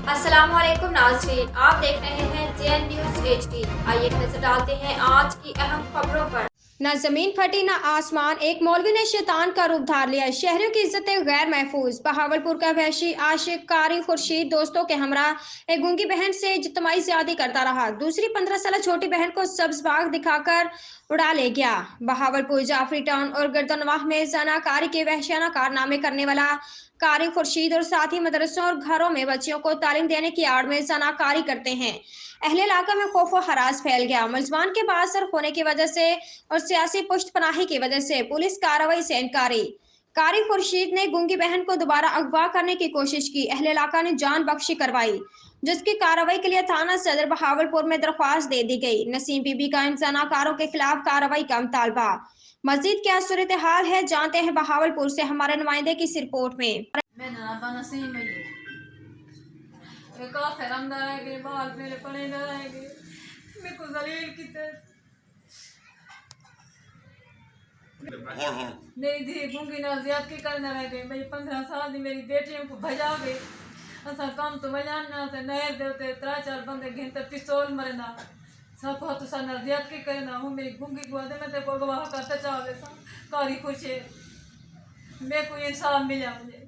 अस्सलामुअलैकुम नाज़रीन, आप देख रहे हैं JN न्यूज़ HD। आइए नजर डालते हैं आज की अहम खबरों पर। न जमीन फटी न आसमान, एक मौलवी ने शैतान का रूप धार लिया। शहरियों की इज्जतें गैर महफूज। बहावलपुर का वहशी आशिक कारी खुर्शीद दोस्तों के हमरा एक गूंगी बहन से इज्तमाई ज्यादती करता रहा। दूसरी 15 साल छोटी बहन को सब्ज बाग दिखाकर उड़ा ले गया। बहावलपुर जाफरी टाउन और गर्दनवाह में जनाकारी के वहशियाना कारनामे करने वाला कारी खुर्शीद और साथ ही मदरसों और घरों में बच्चियों को तालीम देने की आड़ में जनाकारी करते हैं। अहले इलाका में खौफ व हरास फैल गया। मुलजमान के बासर होने की वजह से और सियासी पुष्टपनाही की वजह से पुलिस कार्रवाई से इनकारी। कारी खुर्शीद ने गूंगी बहन को दोबारा अगवा करने की कोशिश की। अहले इलाका ने जान बख्शी करवाई, जिसकी कार्रवाई के लिए थाना सदर बहावलपुर में दरख्वास्त दे दी गई। नसीम बीबी का इन जनाकारों के खिलाफ कार्रवाई का मुतालबा। मजीद क्या सूरत हाल है, जानते हैं बहावलपुर से हमारे नुमाइंदे की इस रिपोर्ट में। मेरी धी गूंगी ना ज्यादती करने रह गई। मेरी 15 साल की मेरी बेटियों को भजा गई। असा कम तो वजाना से नहर देते 3-4 बंदे घिनते पिस्तौल मरना सब हो तो सा ज्यादती करना हूँ। मेरी गूंगी को आदे मैं ते को गवाह करते चाहे कारी खुश है। मैं कोई इंसाफ मिला मुझे।